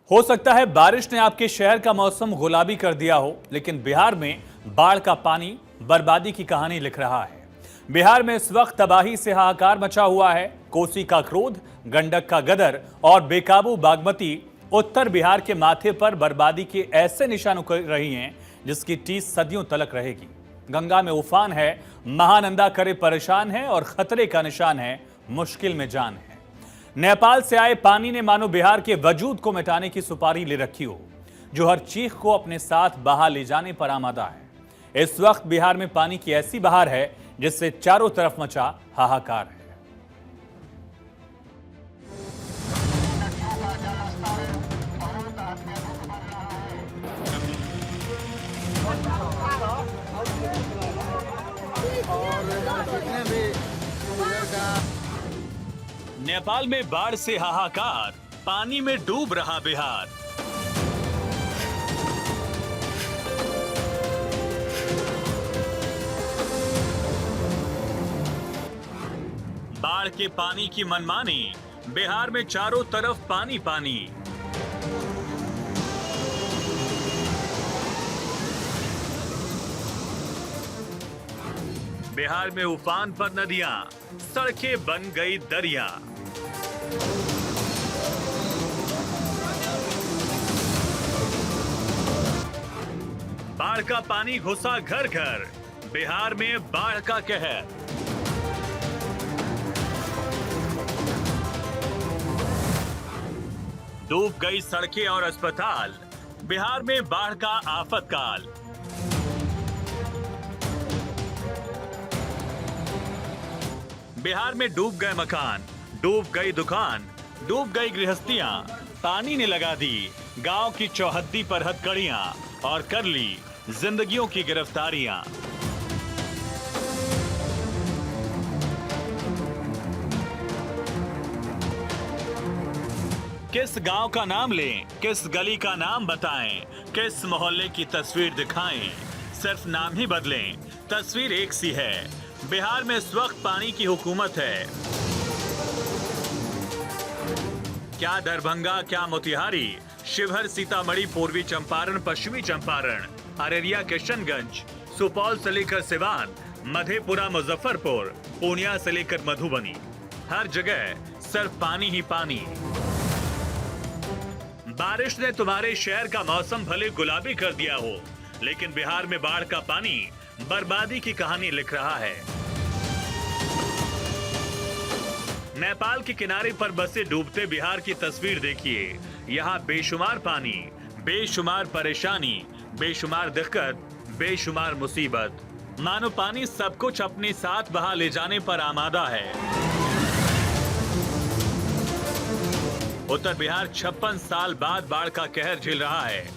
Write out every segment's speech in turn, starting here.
हो सकता है बारिश ने आपके शहर का मौसम गुलाबी कर दिया हो, लेकिन बिहार में बाढ़ का पानी बर्बादी की कहानी लिख रहा है। बिहार में इस वक्त तबाही से हाहाकार मचा हुआ है। कोसी का क्रोध, गंडक का गदर और बेकाबू बागमती उत्तर बिहार के माथे पर बर्बादी के ऐसे निशान उकर रही हैं जिसकी टीस सदियों तलक रहेगी। गंगा में उफान है, महानंदा करे परेशान है और खतरे का निशान है, मुश्किल में जान है। नेपाल से आए पानी ने मानो बिहार के वजूद को मिटाने की सुपारी ले रखी हो, जो हर चीख को अपने साथ बहा ले जाने पर आमादा है। इस वक्त बिहार में पानी की ऐसी बहार है जिससे चारों तरफ मचा हाहाकार है। नेपाल में बाढ़ से हाहाकार, पानी में डूब रहा बिहार। बाढ़ के पानी की मनमानी, बिहार में चारों तरफ पानी पानी। बिहार में उफान पर नदियां, सड़कें बन गई दरिया। बाढ़ का पानी घुसा घर घर, बिहार में बाढ़ का कहर। डूब गई सड़कें और अस्पताल, बिहार में बाढ़ का आफतकाल। बिहार में डूब गए मकान, डूब गई दुकान, डूब गई गृहस्थियां। पानी ने लगा दी गांव की चौहद्दी पर हथकड़ियां और कर ली जिंदगियों की गिरफ्तारियां। किस गांव का नाम लें, किस गली का नाम बताएं, किस मोहल्ले की तस्वीर दिखाएं, सिर्फ नाम ही बदलें, तस्वीर एक सी है। बिहार में इस वक्त पानी की हुकूमत है। क्या दरभंगा, क्या मोतिहारी, शिवहर, सीतामढ़ी, पूर्वी चंपारण, पश्चिमी चंपारण, अररिया, किशनगंज, सुपौल से लेकर सिवान, मधेपुरा, मुजफ्फरपुर, पूर्णिया से लेकर मधुबनी, हर जगह सिर्फ पानी ही पानी। बारिश ने तुम्हारे शहर का मौसम भले गुलाबी कर दिया हो, लेकिन बिहार में बाढ़ का पानी बर्बादी की कहानी लिख रहा है। नेपाल के किनारे पर बसे डूबते बिहार की तस्वीर देखिए। यहाँ बेशुमार पानी, बेशुमार परेशानी, बेशुमार दिक्कत, बेशुमार मुसीबत। मानो पानी सब कुछ अपने साथ बहा ले जाने पर आमादा है। उत्तर बिहार 56 साल बाद बाढ़ का कहर झेल रहा है।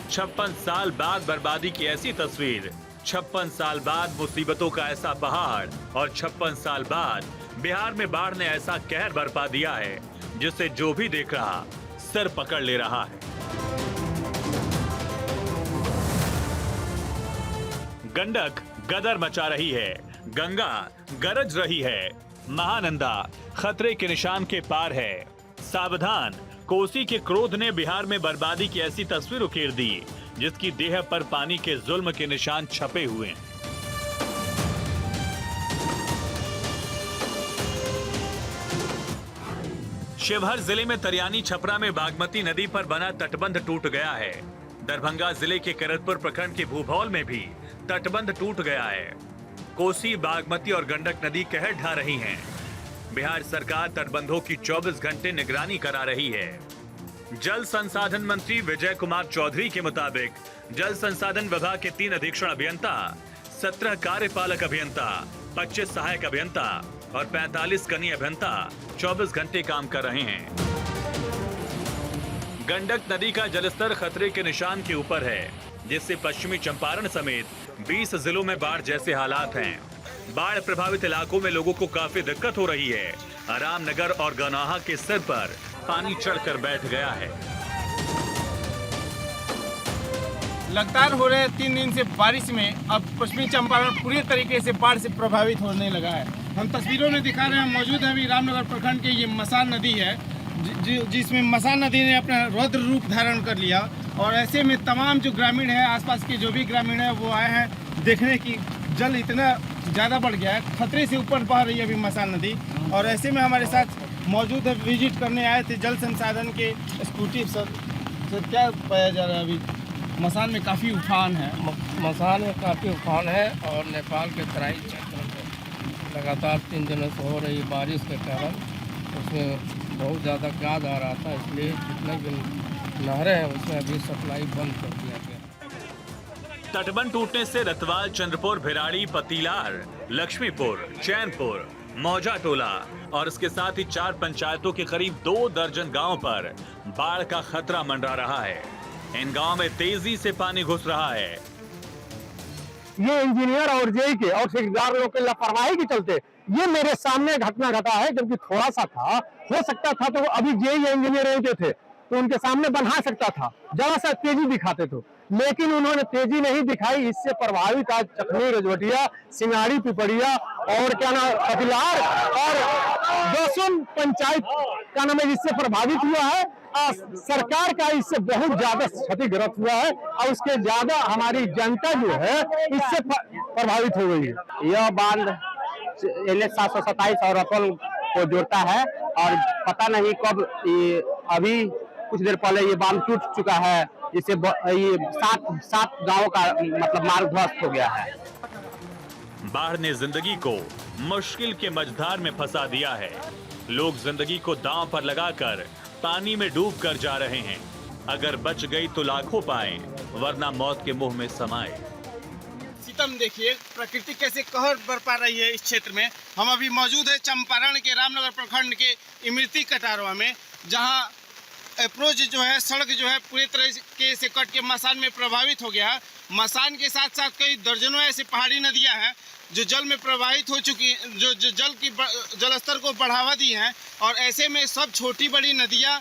56 साल बाद बर्बादी की ऐसी तस्वीर, 56 साल बाद मुसीबतों का ऐसा पहाड़ और 56 साल बाद बिहार में बाढ़ ने ऐसा कहर बरपा दिया है जिससे जो भी देख रहा सिर पकड़ ले रहा है। गंडक गदर मचा रही है, गंगा गरज रही है, महानंदा खतरे के निशान के पार है। सावधान, कोसी के क्रोध ने बिहार में बर्बादी की ऐसी तस्वीर उकेर दी जिसकी देह पर पानी के जुल्म के निशान छपे हुए हैं। शिवहर जिले में तरियानी छपरा में बागमती नदी पर बना तटबंध टूट गया है। दरभंगा जिले के करतपुर प्रखंड के भूभौल में भी तटबंध टूट गया है। कोसी, बागमती और गंडक नदी कहर ढा रही हैं। बिहार सरकार तटबंधों की 24 घंटे निगरानी करा रही है। जल संसाधन मंत्री विजय कुमार चौधरी के मुताबिक जल संसाधन विभाग के 3 अधीक्षण अभियंता, 17 कार्यपालक अभियंता, 25 सहायक अभियंता और 45 कनीय अभियंता 24 घंटे काम कर रहे हैं। गंडक नदी का जलस्तर खतरे के निशान के ऊपर है, जिससे पश्चिमी चंपारण समेत 20 जिलों में बाढ़ जैसे हालात हैं। बाढ़ प्रभावित इलाकों में लोगों को काफी दिक्कत हो रही है। रामनगर और गौनाहा के सिर पर पानी चढ़कर बैठ गया है। लगातार हो रहे 3 दिन से बारिश में अब पश्चिमी चंपारण पूरी तरीके से बाढ़ से प्रभावित होने लगा है। हम तस्वीरों में दिखा रहे हैं, मौजूद है अभी रामनगर प्रखंड के ये मसान नदी है। जिसमें मसान नदी ने अपना रौद्र रूप धारण कर लिया। और ऐसे में तमाम जो ग्रामीण है, आसपास के जो भी ग्रामीण है, वो आए हैं देखने की जल इतना ज़्यादा बढ़ गया है, खतरे से ऊपर बह रही है अभी मसान नदी। और ऐसे में हमारे साथ मौजूद है, विजिट करने आए थे जल संसाधन के एक्जीक्यूटिव सर क्या पाया जा रहा है अभी? मसान में काफ़ी उफान है। मसान में काफ़ी उफान है और नेपाल के तराई क्षेत्र में लगातार 3 दिनों से हो रही बारिश के कारण उसमें बहुत ज़्यादा गाद आ रहा था, इसलिए जितने भी नहरें हैं उसमें अभी सप्लाई बंद कर दिया गया। तटबंध टूटने से रतवाल, चंद्रपुर, भिराड़ी, पतीलार, लक्ष्मीपुर, चैनपुर, मौजा टोला और इसके साथ ही 4 पंचायतों के करीब 2 दर्जन गांव पर बाढ़ का खतरा मंडरा रहा है। इन गांव में तेजी से पानी घुस रहा है। ये इंजीनियर और जेई के और ठेकेदार लोग के लापरवाही के चलते ये मेरे सामने घटना घटा है, जबकि थोड़ा सा था, हो सकता था तो अभी जेई या इंजीनियर रहते थे तो उनके सामने बना सकता था, जरा सा तेजी दिखाते थे, लेकिन उन्होंने तेजी नहीं दिखाई। इससे प्रभावित आज चकनी, रजवटिया, सिंगाड़ी, पिपड़िया और क्या नाम कपिलार और 200 पंचायत का नाम है जिससे प्रभावित हुआ है। सरकार का इससे बहुत ज्यादा क्षतिग्रस्त हुआ है और उसके ज्यादा हमारी जनता जो है इससे प्रभावित हो गई है। यह बांध NH 727 और रतौल को जोड़ता है और पता नहीं कब अभी कुछ देर पहले ये बांध टूट चुका है, जिससे ये 7 गांवों का मतलब मार्ग ध्वस्त हो गया है। बाढ़ ने जिंदगी को मुश्किल के मझधार में फंसा दिया है। लोग जिंदगी को दांव पर लगाकर पानी में डूब कर जा रहे हैं। अगर बच गई तो लाखों पाए, वरना मौत के मुंह में समाए। सितम देखिए, प्रकृति कैसे कहर बरपा रही है इस क्षेत्र में। हम अभी मौजूद है चंपारण के रामनगर प्रखंड के इमरती कटारवा में, जहां अप्रोच जो है, सड़क जो है पूरी तरह से कट के मसान में प्रभावित हो गया है। मसान के साथ साथ कई दर्जनों ऐसी पहाड़ी नदियां हैं जो जल में प्रवाहित हो चुकी, जो जल स्तर को बढ़ावा दी हैं। और ऐसे में सब छोटी बड़ी नदियां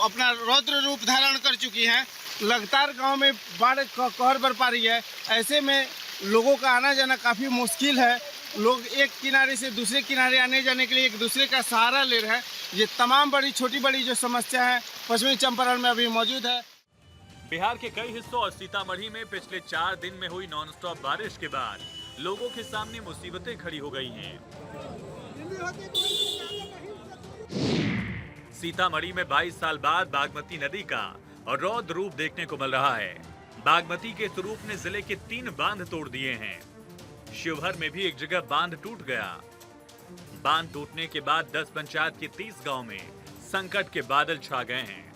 अपना रौद्र रूप धारण कर चुकी हैं। लगातार गांव में बाढ़ का कहर बरपा रही है। ऐसे में लोगों का आना जाना काफ़ी मुश्किल है। लोग एक किनारे से दूसरे किनारे आने जाने के लिए एक दूसरे का सहारा ले रहे हैं। ये तमाम बड़ी छोटी बड़ी जो समस्या है पश्चिमी चंपारण में अभी मौजूद है। बिहार के कई हिस्सों और सीतामढ़ी में पिछले 4 दिन में हुई नॉनस्टॉप बारिश के बाद लोगों के सामने मुसीबतें खड़ी हो गई हैं। सीतामढ़ी में 22 साल बाद बागमती नदी का और रौद्र रूप देखने को मिल रहा है। बागमती के स्वरूप ने जिले के 3 बांध तोड़ दिए हैं। शिवहर में भी एक जगह बांध टूट गया। बांध टूटने के बाद 10 पंचायत के 30 गांव में संकट के बादल छा गए हैं।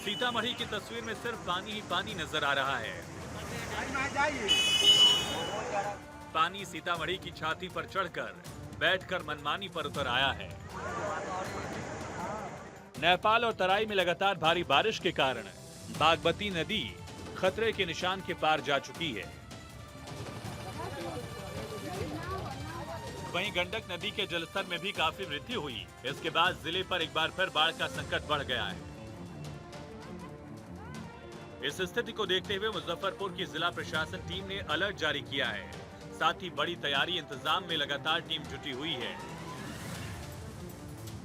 सीतामढ़ी की तस्वीर में सिर्फ पानी ही पानी नजर आ रहा है। पानी सीतामढ़ी की छाती पर चढ़कर बैठकर मनमानी पर उतर आया है। नेपाल और तराई में लगातार भारी बारिश के कारण बागमती नदी खतरे के निशान के पार जा चुकी है। वहीं गंडक नदी के जलस्तर में भी काफी वृद्धि हुई। इसके बाद जिले पर एक बार फिर बाढ़ का संकट बढ़ गया है। इस स्थिति को देखते हुए मुजफ्फरपुर की जिला प्रशासन टीम ने अलर्ट जारी किया है। साथ ही बड़ी तैयारी इंतजाम में लगातार टीम जुटी हुई है।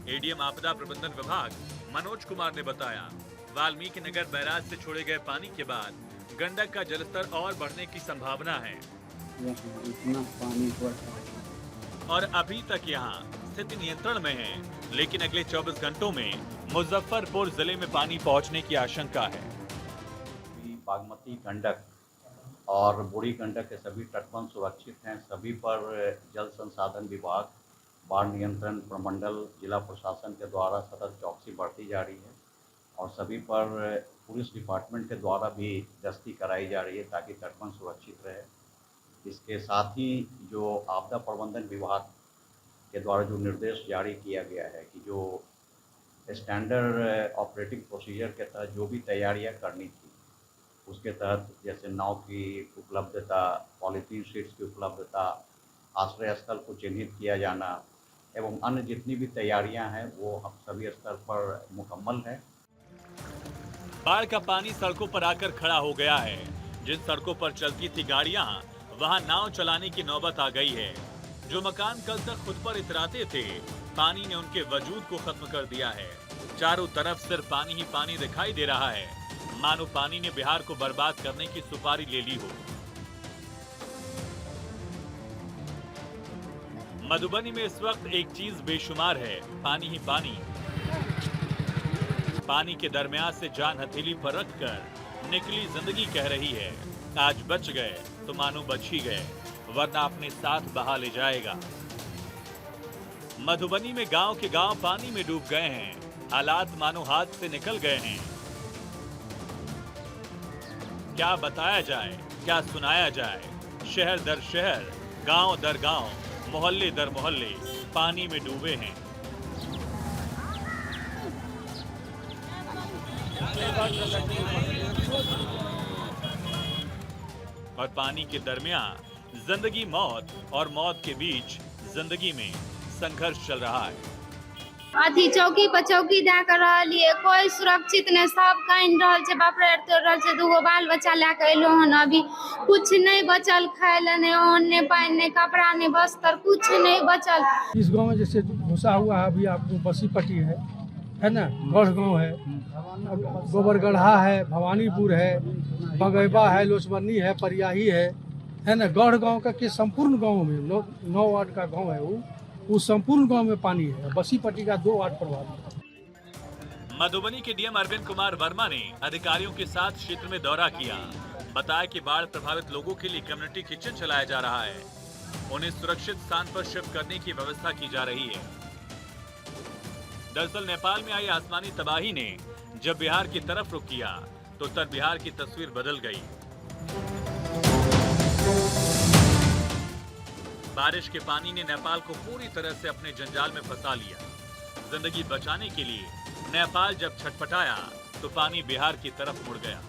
एडीएम आपदा प्रबंधन विभाग मनोज कुमार ने बताया, वाल्मीकि नगर बैराज से छोड़े गए पानी के बाद गंडक का जलस्तर और बढ़ने की संभावना है इतना पानी और अभी तक यहाँ स्थिति नियंत्रण में है, लेकिन अगले 24 घंटों में मुजफ्फरपुर जिले में पानी पहुँचने की आशंका है। बागमती, गंडक और बूढ़ी गंडक के सभी तटबंध सुरक्षित हैं। सभी पर जल संसाधन विभाग, बाढ़ नियंत्रण प्रमंडल, जिला प्रशासन के द्वारा सतत चौकसी बढ़ती जा रही है और सभी पर पुलिस डिपार्टमेंट के द्वारा भी गश्ती कराई जा रही है ताकि तटबंध सुरक्षित रहे। इसके साथ ही जो आपदा प्रबंधन विभाग के द्वारा जो निर्देश जारी किया गया है कि जो स्टैंडर्ड ऑपरेटिंग प्रोसीजर के तहत जो भी तैयारियां करनी थी, उसके तहत जैसे नाव की उपलब्धता, पॉलीथीन शीट्स की उपलब्धता, आश्रय स्थल को चिन्हित किया जाना एवं अन्य जितनी भी तैयारियां हैं वो हम सभी स्तर पर मुकम्मल है। बाढ़ का पानी सड़कों पर आकर खड़ा हो गया है। जिन सड़कों पर चलती थी गाड़ियां, वहां नाव चलाने की नौबत आ गई है। जो मकान कल तक खुद पर इतराते थे, पानी ने उनके वजूद को खत्म कर दिया है। चारों तरफ सिर्फ पानी ही पानी दिखाई दे रहा है, मानो पानी ने बिहार को बर्बाद करने की सुपारी ले ली हो। मधुबनी में इस वक्त एक चीज बेशुमार है, पानी ही पानी। पानी के दरमियान से जान हथेली पर रखकर निकली जिंदगी कह रही है, आज बच गए तो मानो बच ही गए, वरना अपने साथ बहा ले जाएगा। मधुबनी में गांव के गांव पानी में डूब गए हैं, हालात मानो हाथ से निकल गए हैं। क्या बताया जाए, क्या सुनाया जाए, शहर दर शहर, गांव दर गांव, मोहल्ले दर मोहल्ले पानी में डूबे हैं। और पानी के दरमियान जिंदगी मौत और मौत के बीच जिंदगी में संघर्ष चल रहा है। अथी चौकी पर चौकी दे कर रहलिए, कोई सुरक्षित नहीं, सब काइन रहल छे, बाप रे तोड़ रहल छे, दूगो बाल बच्चा लेके अइलो हन, अभी कुछ नहीं बचल, खाए ले नहीं, अन्न नहीं, पानी नहीं, कपड़ा नहीं, बस्तर कुछ नहीं बचल। इस गांव में जैसे घुसा हुआ है अभी आपको बसी पट्टी है ना, गढ़ गांव है, गोबरगढ़ा है, भवानीपुर है, बगैबा है, लोचमनी है, परियाही है ना। गढ़ गांव का के संपूर्ण गांव में 9 वार्ड का गांव है, वो संपूर्ण गांव में पानी है। बसी पट्टी का 2 वार्ड प्रभावित है। मधुबनी के डीएम अरविंद कुमार वर्मा ने अधिकारियों के साथ क्षेत्र में दौरा किया। बताया कि बाढ़ प्रभावित लोगों के लिए कम्युनिटी किचन चलाया जा रहा है, उन्हें सुरक्षित स्थान पर शिफ्ट करने की व्यवस्था की जा रही है। दरअसल नेपाल में आई आसमानी तबाही ने जब बिहार की तरफ रुख किया तो उत्तर बिहार की तस्वीर बदल गई। बारिश के पानी ने नेपाल को पूरी तरह से अपने जंजाल में फंसा लिया। जिंदगी बचाने के लिए नेपाल जब छटपटाया तो पानी बिहार की तरफ मुड़ गया।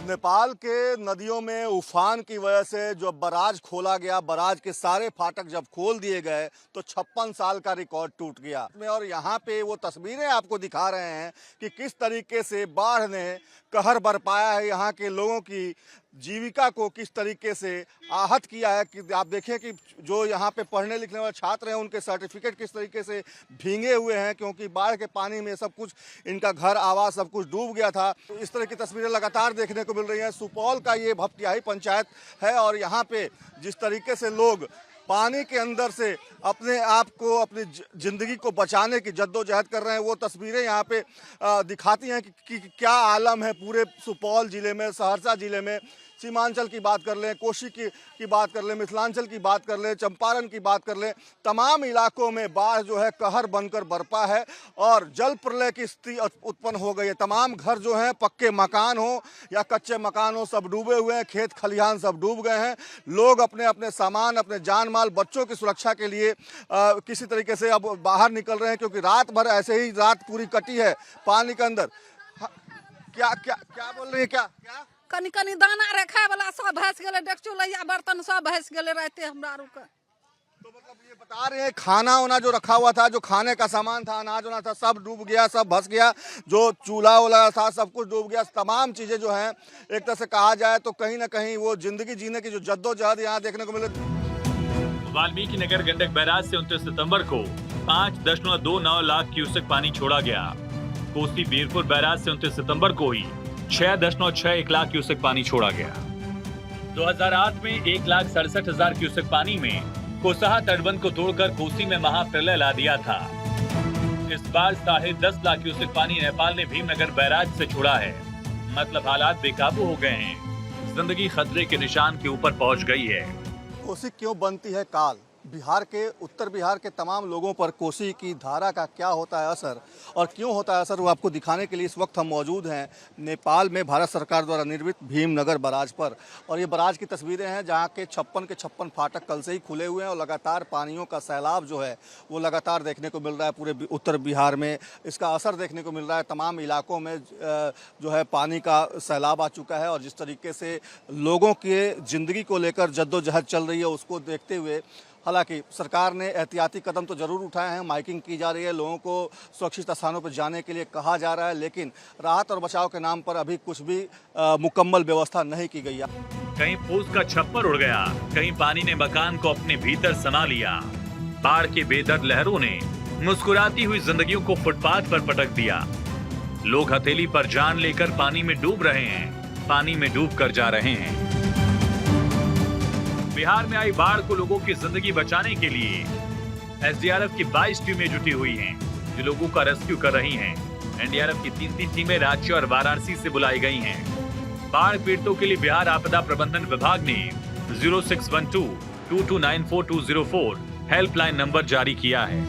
नेपाल के नदियों में उफान की वजह से जो बराज खोला गया, बराज के सारे फाटक जब खोल दिए गए तो 56 साल का रिकॉर्ड टूट गया। और यहाँ पे वो तस्वीरें आपको दिखा रहे हैं कि किस तरीके से बाढ़ ने कहर बरपाया है, यहाँ के लोगों की जीविका को किस तरीके से आहत किया है। कि आप देखें कि जो यहाँ पे पढ़ने लिखने वाले छात्र हैं उनके सर्टिफिकेट किस तरीके से भींगे हुए हैं, क्योंकि बाढ़ के पानी में सब कुछ, इनका घर आवास सब कुछ डूब गया था। तो इस तरह की तस्वीरें लगातार देखने को मिल रही हैं। सुपौल का ये भपटियाही पंचायत है और यहाँ पे जिस तरीके से लोग पानी के अंदर से अपने आप को, अपनी ज़िंदगी को बचाने की जद्दोजहद कर रहे हैं, वो तस्वीरें यहाँ पे दिखाती हैं कि क्या आलम है पूरे सुपौल ज़िले में, सहरसा ज़िले में। सीमांचल की बात कर लें, कोशी की बात कर लें, मिथिलांचल की बात कर लें, चंपारण की बात कर लें, तमाम इलाकों में बाढ़ जो है कहर बनकर बरपा है और जल प्रलय की स्थिति उत्पन्न हो गई है। तमाम घर जो हैं, पक्के मकान हो या कच्चे मकान हो, सब डूबे हुए हैं, खेत खलिहान सब डूब गए हैं। लोग अपने अपने सामान, अपने जान माल, बच्चों की सुरक्षा के लिए किसी तरीके से अब बाहर निकल रहे हैं, क्योंकि रात भर ऐसे ही रात पूरी कटी है पानी के अंदर। क्या क्या क्या बोल रही है? क्या क्या कनी कनी दाना रखे वाला सब भैंस गेले, डेकचू लैया बर्तन सब भैंस गेले रहते हमरा आरु के। तो मतलब ये बता रहे हैं खाना वाना जो रखा हुआ था, जो खाने का सामान था, अनाज वाना था, सब डूब गया, सब भस गया। जो चूल्हा वाला था सब कुछ डूब गया। तमाम चीजें जो हैं एक तरह से कहा जाए तो कहीं ना कहीं वो जिंदगी जीने की जो जद्दोजहद यहाँ देखने को मिले। वाल्मीकि नगर गंडक बैराज से 29 सितंबर को 5.29 लाख क्यूसेक पानी छोड़ा गया। कोसी बीरपुर बैराज से 29 सितंबर को ही 6.61 लाख क्यूसेक पानी छोड़ा गया। 2008 में 1,67,000 क्यूसेक पानी में कोसहा तटबंध को तोड़कर कोसी में महाप्रलय ला दिया था। इस बार 10.5 लाख क्यूसेक पानी नेपाल ने भीमनगर बैराज से छोड़ा है। मतलब हालात बेकाबू हो गए हैं, जिंदगी खतरे के निशान के ऊपर पहुंच गई है। कोसी क्यों बनती है काल? बिहार के, उत्तर बिहार के तमाम लोगों पर कोसी की धारा का क्या होता है असर और क्यों होता है असर, वो आपको दिखाने के लिए इस वक्त हम मौजूद हैं नेपाल में भारत सरकार द्वारा निर्मित भीमनगर बराज पर। और ये बराज की तस्वीरें हैं जहाँ के 56 फाटक कल से ही खुले हुए हैं और लगातार पानियों का सैलाब जो है वो लगातार देखने को मिल रहा है। पूरे उत्तर बिहार में इसका असर देखने को मिल रहा है। तमाम इलाकों में जो है पानी का सैलाब आ चुका है और जिस तरीके से लोगों के ज़िंदगी को लेकर जद्दोजहद चल रही है उसको देखते हुए हालांकि सरकार ने एहतियाती कदम तो जरूर उठाए हैं, माइकिंग की जा रही है, लोगों को सुरक्षित स्थानों पर जाने के लिए कहा जा रहा है, लेकिन राहत और बचाव के नाम पर अभी कुछ भी मुकम्मल व्यवस्था नहीं की गई है। कहीं फूस का छप्पर उड़ गया, कहीं पानी ने मकान को अपने भीतर समा लिया। बाढ़ की बेदर्द लहरों ने मुस्कुराती हुई जिंदगियों को फुटपाथ पर पटक दिया। लोग हथेली पर जान लेकर पानी में डूब रहे हैं, पानी में डूब कर जा रहे हैं। बिहार में आई बाढ़ को लोगों की जिंदगी बचाने के लिए एसडीआरएफ की 22 टीमें जुटी हुई हैं, जो लोगों का रेस्क्यू कर रही हैं। एनडीआरएफ की 3 टीमें रांची और वाराणसी से बुलाई गई हैं। बाढ़ पीड़ितों के लिए बिहार आपदा प्रबंधन विभाग ने 0612-2294-204 हेल्पलाइन नंबर जारी किया है।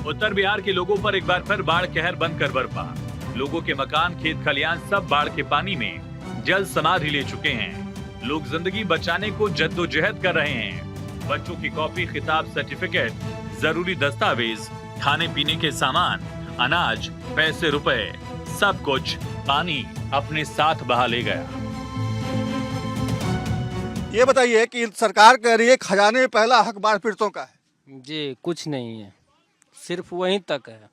उत्तर बिहार के लोगों पर एक बार फिर बाढ़ कहर बनकर बरपा। लोगों के मकान, खेत खलियान सब बाढ़ के पानी में जल समाधि ले चुके हैं। लोग जिंदगी बचाने को जद्दोजहद कर रहे हैं। बच्चों की कॉपी, किताब, सर्टिफिकेट, जरूरी दस्तावेज, खाने पीने के सामान, अनाज, पैसे, रुपए, सब कुछ पानी अपने साथ बहा ले गया। ये बताइए कि सरकार कह रही है खजाने में पहला हक बाढ़ पीड़ितों का है। जी कुछ नहीं है, सिर्फ वहीं तक है।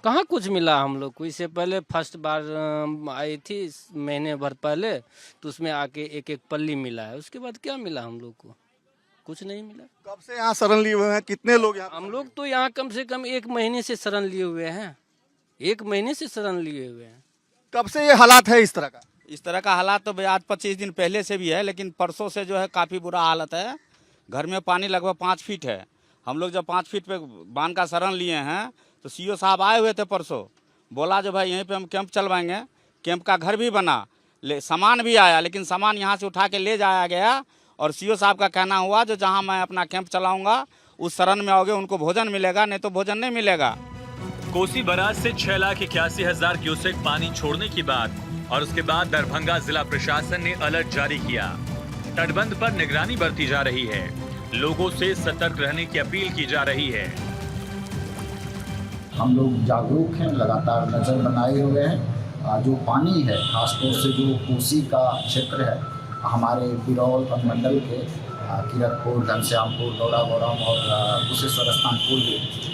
कहाँ कुछ मिला हम लोग को। इससे पहले फर्स्ट बार आई थी महीने भर पहले, तो उसमें आके एक पल्ली मिला है। उसके बाद क्या मिला हम लोग को? कुछ नहीं मिला। कब से यहाँ शरण लिए हुए हैं? कितने लोग यहाँ? हम लोग तो यहाँ कम से कम 1 महीने से शरण लिए हुए हैं। 1 महीने से शरण लिए हुए हैं। कब से ये हालात है इस तरह का? इस तरह का हालात तो आज 25 दिन पहले से भी है, लेकिन परसों से जो है काफ़ी बुरा हालत है। घर में पानी लगभग 5 फीट है। हम लोग जब 5 फीट पे बांध का शरण लिए हैं तो सीओ साहब आए हुए थे परसों, बोला जो भाई यहीं पे हम कैंप चलवाएंगे। कैंप का घर भी बना, सामान भी आया, लेकिन सामान यहाँ से उठा के ले जाया गया। और सीओ साहब का कहना हुआ जो जहाँ मैं अपना कैंप चलाऊँगा उस शरण में आओगे उनको भोजन मिलेगा, नहीं तो भोजन नहीं मिलेगा। कोसी बराज से 6,81,000 क्यूसेक पानी छोड़ने की बात और उसके बाद दरभंगा जिला प्रशासन ने अलर्ट जारी किया। तटबंध पर निगरानी बरती जा रही है। लोगों से सतर्क रहने की अपील की जा रही है। हम लोग जागरूक हैं, लगातार नजर बनाए हुए हैं। जो पानी है खासतौर से जो कोसी का क्षेत्र है, हमारे बिरौल अनुमंडल के किरतपुर, घनश्यामपुर, गौरागौरम और कुशेश्वर स्थान पूर्व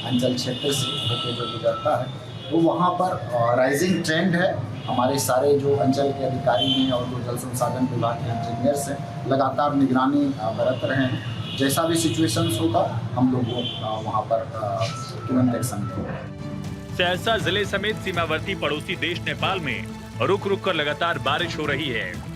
अंचल क्षेत्र से होकर जो गुजरता है, तो वहाँ पर राइजिंग ट्रेंड है। हमारे सारे जो अंचल के अधिकारी हैं और जो जल संसाधन विभाग के इंजीनियर्स हैं लगातार निगरानी बरत रहे हैं। जैसा भी सिचुएशंस होगा हम लोग वहाँ पर तुरंत एक्शन लेंगे। सहरसा जिले समेत सीमावर्ती पड़ोसी देश नेपाल में रुक रुक कर लगातार बारिश हो रही है।